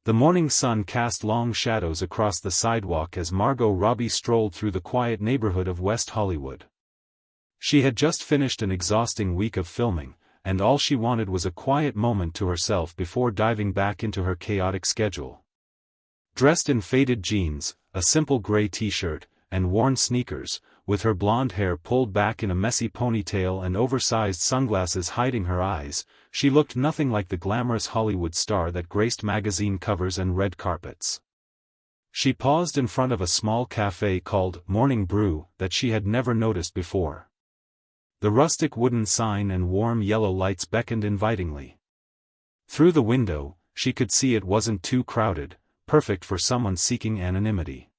The morning sun cast long shadows across the sidewalk as Margot Robbie strolled through the quiet neighborhood of West Hollywood. She had just finished an exhausting week of filming, and all she wanted was a quiet moment to herself before diving back into her chaotic schedule. Dressed in faded jeans, a simple gray t-shirt, and worn sneakers, with her blonde hair pulled back in a messy ponytail and oversized sunglasses hiding her eyes, she looked nothing like the glamorous Hollywood star that graced magazine covers and red carpets. She paused in front of a small cafe called Morning Brew that she had never noticed before. The rustic wooden sign and warm yellow lights beckoned invitingly. Through the window, she could see it wasn't too crowded, perfect for someone seeking anonymity.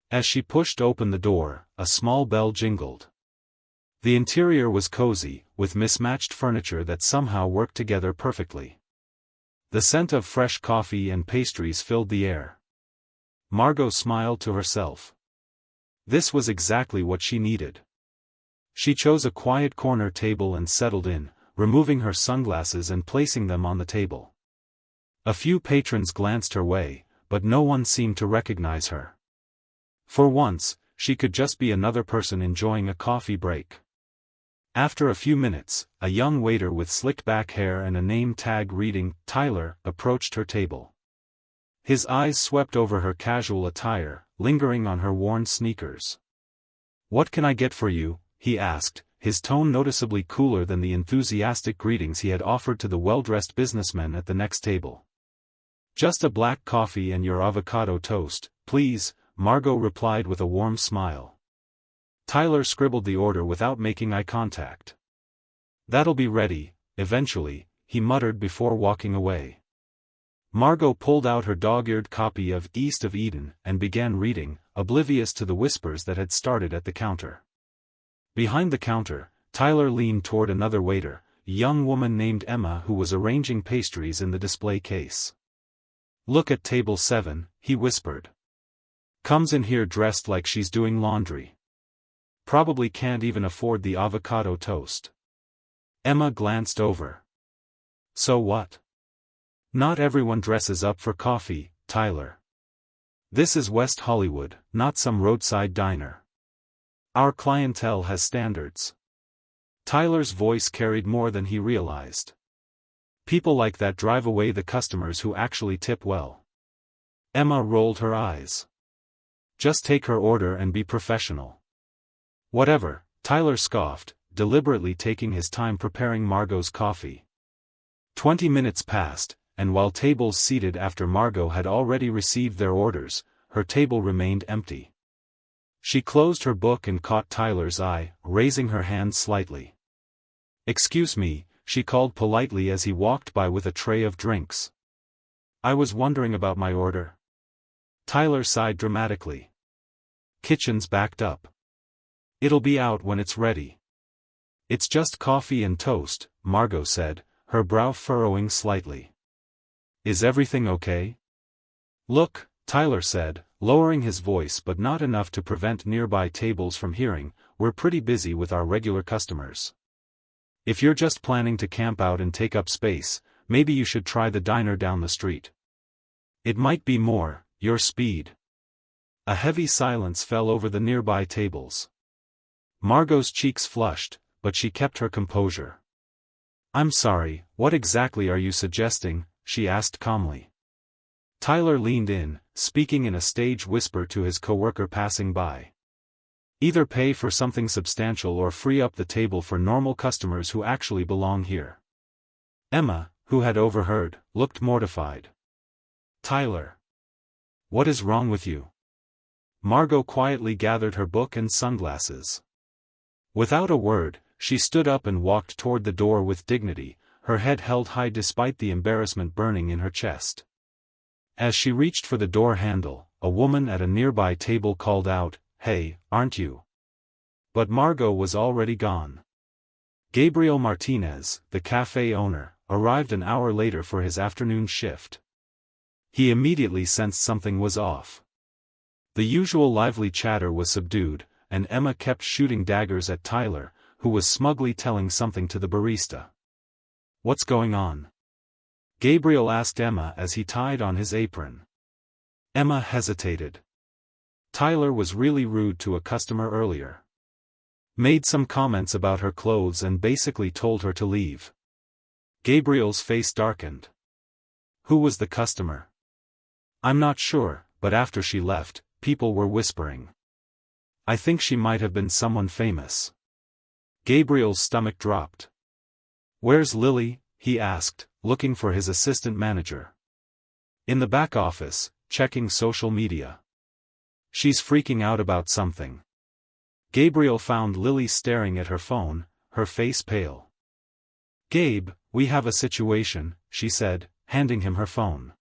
As she pushed open the door, a small bell jingled. The interior was cozy, with mismatched furniture that somehow worked together perfectly. The scent of fresh coffee and pastries filled the air. Margot smiled to herself. This was exactly what she needed. She chose a quiet corner table and settled in, removing her sunglasses and placing them on the table. A few patrons glanced her way, but no one seemed to recognize her. For once, she could just be another person enjoying a coffee break. After a few minutes, a young waiter with slicked-back hair and a name tag reading, Tyler, approached her table. His eyes swept over her casual attire, lingering on her worn sneakers. "What can I get for you?" he asked, his tone noticeably cooler than the enthusiastic greetings he had offered to the well-dressed businessmen at the next table. "Just a black coffee and your avocado toast, please," Margot replied with a warm smile. Tyler scribbled the order without making eye contact. "That'll be ready, eventually," he muttered before walking away. Margot pulled out her dog-eared copy of East of Eden and began reading, oblivious to the whispers that had started at the counter. Behind the counter, Tyler leaned toward another waiter, a young woman named Emma who was arranging pastries in the display case. "Look at table 7, he whispered. "Comes in here dressed like she's doing laundry. Probably can't even afford the avocado toast." Emma glanced over. "So what? Not everyone dresses up for coffee, Tyler. This is West Hollywood, not some roadside diner. Our clientele has standards." Tyler's voice carried more than he realized. "People like that drive away the customers who actually tip well." Emma rolled her eyes. "Just take her order and be professional." "Whatever," Tyler scoffed, deliberately taking his time preparing Margot's coffee. 20 minutes passed, and while tables seated after Margot had already received their orders, her table remained empty. She closed her book and caught Tyler's eye, raising her hand slightly. "Excuse me," she called politely as he walked by with a tray of drinks. "I was wondering about my order." Tyler sighed dramatically. "Kitchen's backed up. It'll be out when it's ready." "It's just coffee and toast," Margot said, her brow furrowing slightly. "Is everything okay?" "Look," Tyler said, lowering his voice but not enough to prevent nearby tables from hearing, "we're pretty busy with our regular customers. If you're just planning to camp out and take up space, maybe you should try the diner down the street. It might be more your speed." A heavy silence fell over the nearby tables. Margot's cheeks flushed, but she kept her composure. "I'm sorry, what exactly are you suggesting?" she asked calmly. Tyler leaned in, speaking in a stage whisper to his coworker passing by. "Either pay for something substantial or free up the table for normal customers who actually belong here." Emma, who had overheard, looked mortified. "Tyler. What is wrong with you?" Margot quietly gathered her book and sunglasses. Without a word, she stood up and walked toward the door with dignity, her head held high despite the embarrassment burning in her chest. As she reached for the door handle, a woman at a nearby table called out, "Hey, aren't you?" But Margot was already gone. Gabriel Martinez, the cafe owner, arrived an hour later for his afternoon shift. He immediately sensed something was off. The usual lively chatter was subdued, and Emma kept shooting daggers at Tyler, who was smugly telling something to the barista. "What's going on?" Gabriel asked Emma as he tied on his apron. Emma hesitated. Tyler was really rude to a customer earlier. Made some comments about her clothes and basically told her to leave. Gabriel's face darkened. Who was the customer? I'm not sure, but after she left, people were whispering. I think she might have been someone famous. Gabriel's stomach dropped. Where's Lily? He asked, looking for his assistant manager. In the back office, checking social media. She's freaking out about something. Gabriel found Lily staring at her phone, her face pale. Gabe, we have a situation, she said, handing him her phone.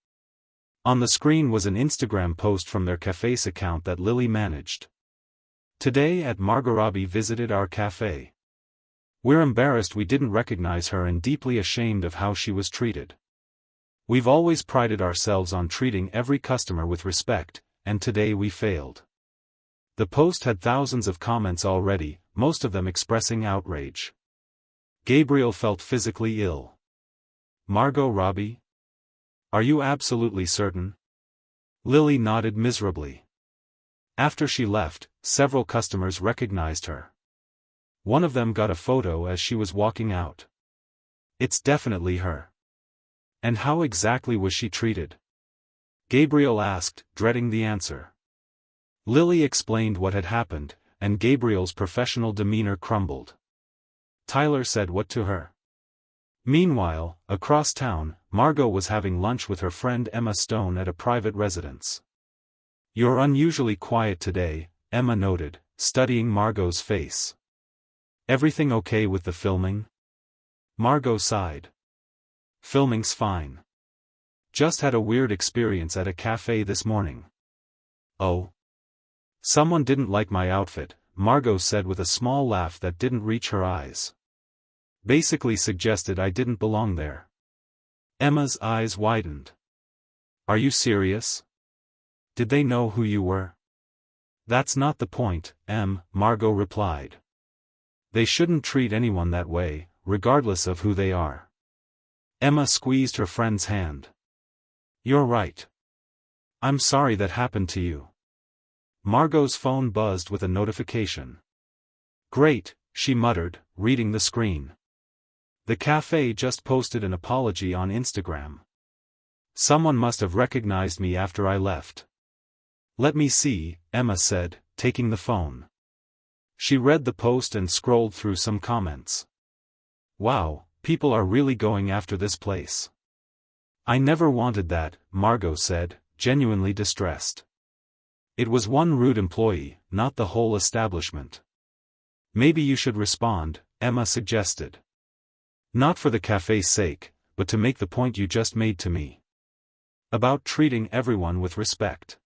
On the screen was an Instagram post from their Café's account that Lily managed. Today at Margot Robbie visited our cafe. We're embarrassed we didn't recognize her and deeply ashamed of how she was treated. We've always prided ourselves on treating every customer with respect, and today we failed. The post had thousands of comments already, most of them expressing outrage. Gabriel felt physically ill. Margot Robbie? Are you absolutely certain? Lily nodded miserably. After she left, several customers recognized her. One of them got a photo as she was walking out. It's definitely her. And how exactly was she treated? Gabriel asked, dreading the answer. Lily explained what had happened, and Gabriel's professional demeanor crumbled. Tyler said what to her? Meanwhile, across town, Margot was having lunch with her friend Emma Stone at a private residence. You're unusually quiet today, Emma noted, studying Margot's face. Everything okay with the filming? Margot sighed. Filming's fine. Just had a weird experience at a cafe this morning. Oh? Someone didn't like my outfit, Margot said with a small laugh that didn't reach her eyes. Basically suggested I didn't belong there. Emma's eyes widened. Are you serious? Did they know who you were? That's not the point, Margot replied. They shouldn't treat anyone that way, regardless of who they are. Emma squeezed her friend's hand. You're right. I'm sorry that happened to you. Margot's phone buzzed with a notification. Great, she muttered, reading the screen. The cafe just posted an apology on Instagram. Someone must have recognized me after I left. Let me see, Emma said, taking the phone. She read the post and scrolled through some comments. Wow, people are really going after this place. I never wanted that, Margot said, genuinely distressed. It was one rude employee, not the whole establishment. Maybe you should respond, Emma suggested. Not for the cafe's sake, but to make the point you just made to me. About treating everyone with respect.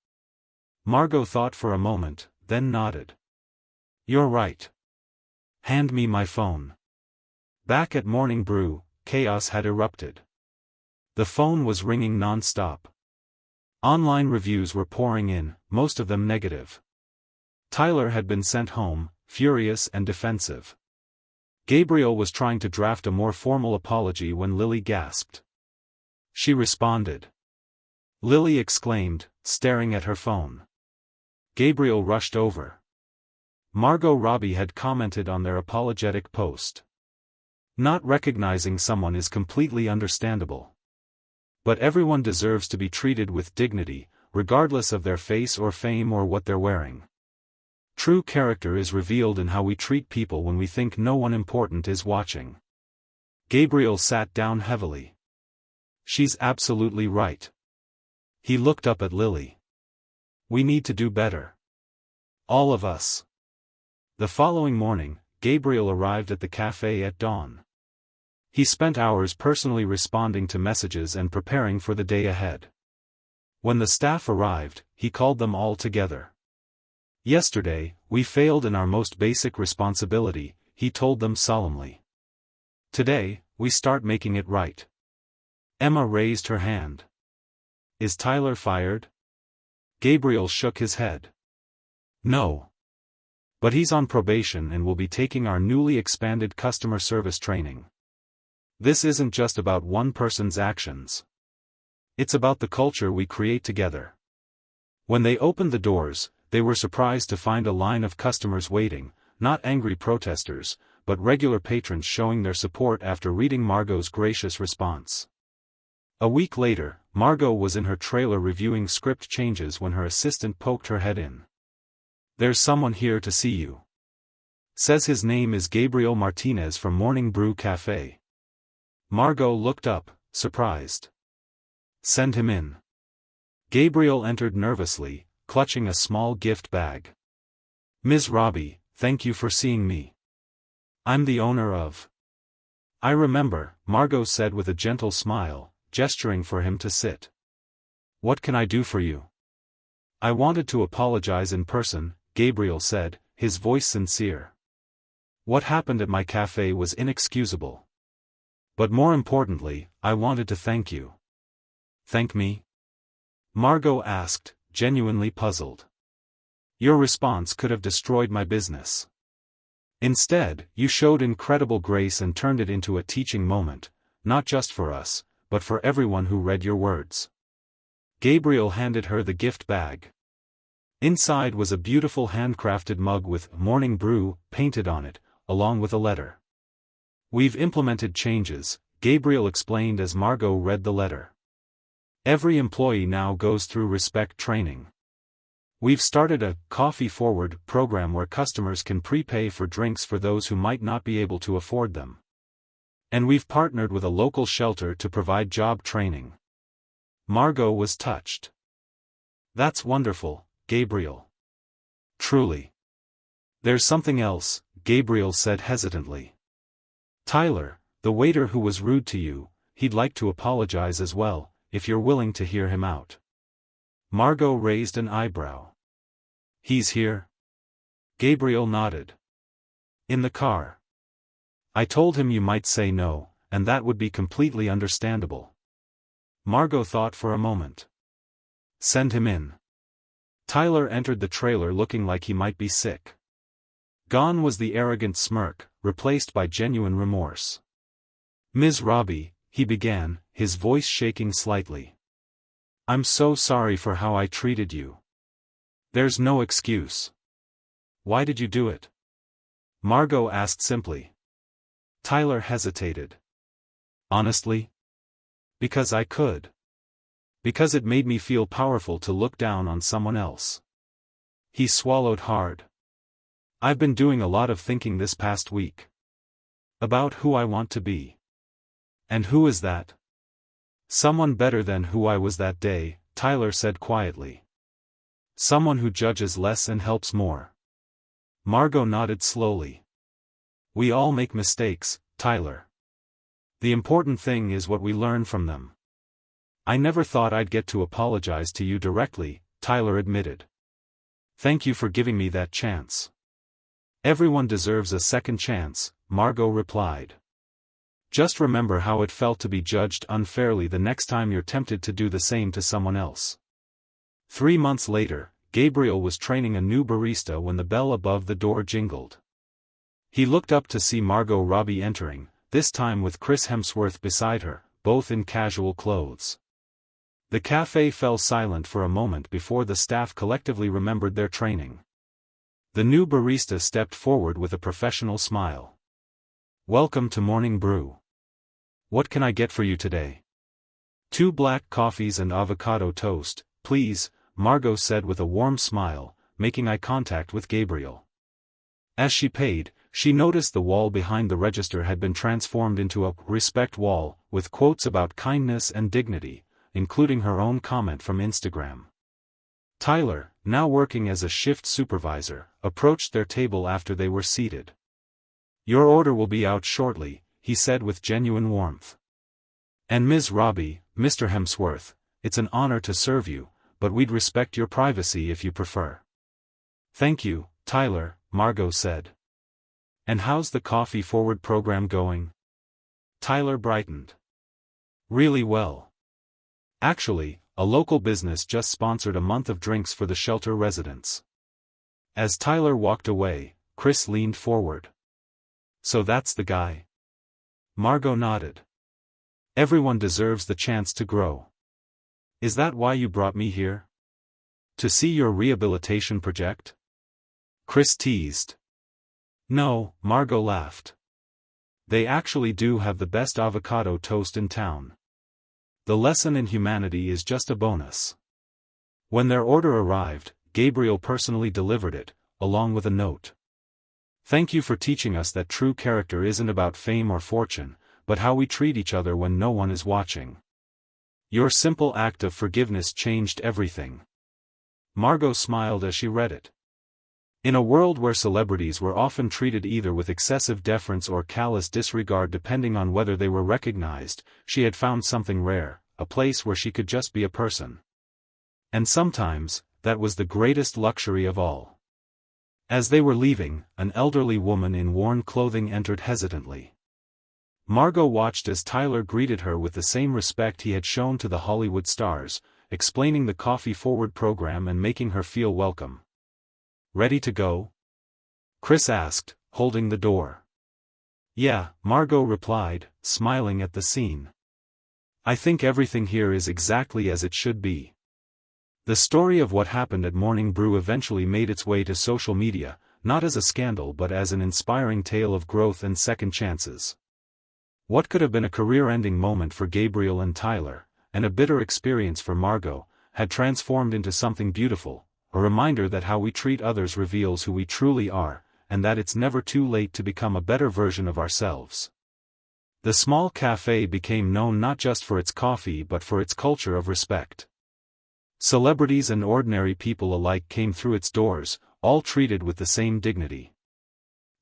Margot thought for a moment, then nodded. You're right. Hand me my phone. Back at Morning Brew, chaos had erupted. The phone was ringing non-stop. Online reviews were pouring in, most of them negative. Tyler had been sent home, furious and defensive. Gabriel was trying to draft a more formal apology when Lily gasped. She responded. Lily exclaimed, staring at her phone. Gabriel rushed over. Margot Robbie had commented on their apologetic post. Not recognizing someone is completely understandable. But everyone deserves to be treated with dignity, regardless of their face or fame or what they're wearing. True character is revealed in how we treat people when we think no one important is watching. Gabriel sat down heavily. She's absolutely right. He looked up at Lily. We need to do better. All of us. The following morning, Gabriel arrived at the cafe at dawn. He spent hours personally responding to messages and preparing for the day ahead. When the staff arrived, he called them all together. Yesterday, we failed in our most basic responsibility, he told them solemnly. Today, we start making it right. Emma raised her hand. Is Tyler fired? Gabriel shook his head. No. But he's on probation and will be taking our newly expanded customer service training. This isn't just about one person's actions. It's about the culture we create together. When they opened the doors, they were surprised to find a line of customers waiting, not angry protesters, but regular patrons showing their support after reading Margot's gracious response. A week later, Margot was in her trailer reviewing script changes when her assistant poked her head in. "There's someone here to see you. Says his name is Gabriel Martinez from Morning Brew Café." Margot looked up, surprised. "Send him in." Gabriel entered nervously, clutching a small gift bag. "Ms. Robbie, thank you for seeing me. I'm the owner of—" "I remember," Margot said with a gentle smile, gesturing for him to sit. "What can I do for you?" "I wanted to apologize in person," Gabriel said, his voice sincere. "What happened at my cafe was inexcusable. But more importantly, I wanted to thank you." "Thank me?" Margot asked, genuinely puzzled. "Your response could have destroyed my business. Instead, you showed incredible grace and turned it into a teaching moment, not just for us, but for everyone who read your words." Gabriel handed her the gift bag. Inside was a beautiful handcrafted mug with "Morning Brew" painted on it, along with a letter. "We've implemented changes," Gabriel explained as Margot read the letter. "Every employee now goes through respect training. We've started a Coffee Forward program where customers can prepay for drinks for those who might not be able to afford them. And we've partnered with a local shelter to provide job training." Margot was touched. "That's wonderful, Gabriel. Truly." "There's something else," Gabriel said hesitantly. "Tyler, the waiter who was rude to you, he'd like to apologize as well, if you're willing to hear him out." Margot raised an eyebrow. "He's here?" Gabriel nodded. "In the car. I told him you might say no, and that would be completely understandable." Margot thought for a moment. "Send him in." Tyler entered the trailer looking like he might be sick. Gone was the arrogant smirk, replaced by genuine remorse. "Ms. Robbie," he began, his voice shaking slightly. "I'm so sorry for how I treated you. There's no excuse." "Why did you do it?" Margot asked simply. Tyler hesitated. "Honestly? Because I could. Because it made me feel powerful to look down on someone else." He swallowed hard. "I've been doing a lot of thinking this past week. About who I want to be. And who is that?" "Someone better than who I was that day," Tyler said quietly. "Someone who judges less and helps more." Margot nodded slowly. "We all make mistakes, Tyler. The important thing is what we learn from them." "I never thought I'd get to apologize to you directly," Tyler admitted. "Thank you for giving me that chance." "Everyone deserves a second chance," Margot replied. "Just remember how it felt to be judged unfairly the next time you're tempted to do the same to someone else." 3 months later, Gabriel was training a new barista when the bell above the door jingled. He looked up to see Margot Robbie entering, this time with Chris Hemsworth beside her, both in casual clothes. The cafe fell silent for a moment before the staff collectively remembered their training. The new barista stepped forward with a professional smile. "Welcome to Morning Brew. What can I get for you today?" "2 black coffees and avocado toast, please," Margot said with a warm smile, making eye contact with Gabriel. As she paid, she noticed the wall behind the register had been transformed into a respect wall, with quotes about kindness and dignity, including her own comment from Instagram. Tyler, now working as a shift supervisor, approached their table after they were seated. "Your order will be out shortly," he said with genuine warmth. "And Ms. Robbie, Mr. Hemsworth, it's an honor to serve you, but we'd respect your privacy if you prefer." "Thank you, Tyler," Margot said. "And how's the Coffee Forward program going?" Tyler brightened. "Really well. Actually, a local business just sponsored a month of drinks for the shelter residents." As Tyler walked away, Chris leaned forward. "So that's the guy?" Margot nodded. "Everyone deserves the chance to grow. Is that why you brought me here? To see your rehabilitation project? Chris teased. No, Margot laughed. They actually do have the best avocado toast in town. The lesson in humanity is just a bonus. When their order arrived, Gabriel personally delivered it, along with a note. Thank you for teaching us that true character isn't about fame or fortune, but how we treat each other when no one is watching. Your simple act of forgiveness changed everything. Margot smiled as she read it. In a world where celebrities were often treated either with excessive deference or callous disregard depending on whether they were recognized, she had found something rare, a place where she could just be a person. And sometimes, that was the greatest luxury of all. As they were leaving, an elderly woman in worn clothing entered hesitantly. Margot watched as Tyler greeted her with the same respect he had shown to the Hollywood stars, explaining the coffee-forward program and making her feel welcome. Ready to go? Chris asked, holding the door. Yeah, Margot replied, smiling at the scene. I think everything here is exactly as it should be. The story of what happened at Morning Brew eventually made its way to social media, not as a scandal but as an inspiring tale of growth and second chances. What could have been a career-ending moment for Gabriel and Tyler, and a bitter experience for Margot, had transformed into something beautiful, a reminder that how we treat others reveals who we truly are, and that it's never too late to become a better version of ourselves. The small cafe became known not just for its coffee but for its culture of respect. Celebrities and ordinary people alike came through its doors, all treated with the same dignity.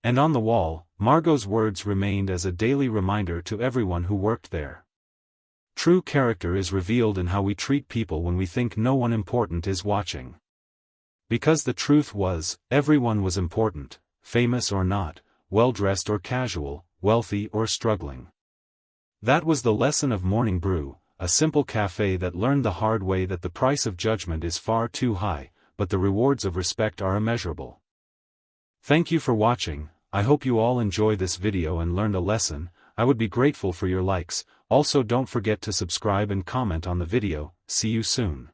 And on the wall, Margot's words remained as a daily reminder to everyone who worked there. True character is revealed in how we treat people when we think no one important is watching. Because the truth was, everyone was important, famous or not, well-dressed or casual, wealthy or struggling. That was the lesson of Morning Brew, a simple cafe that learned the hard way that the price of judgment is far too high, but the rewards of respect are immeasurable. Thank you for watching. I hope you all enjoy this video and learned a lesson. I would be grateful for your likes. Also don't forget to subscribe and comment on the video. See you soon.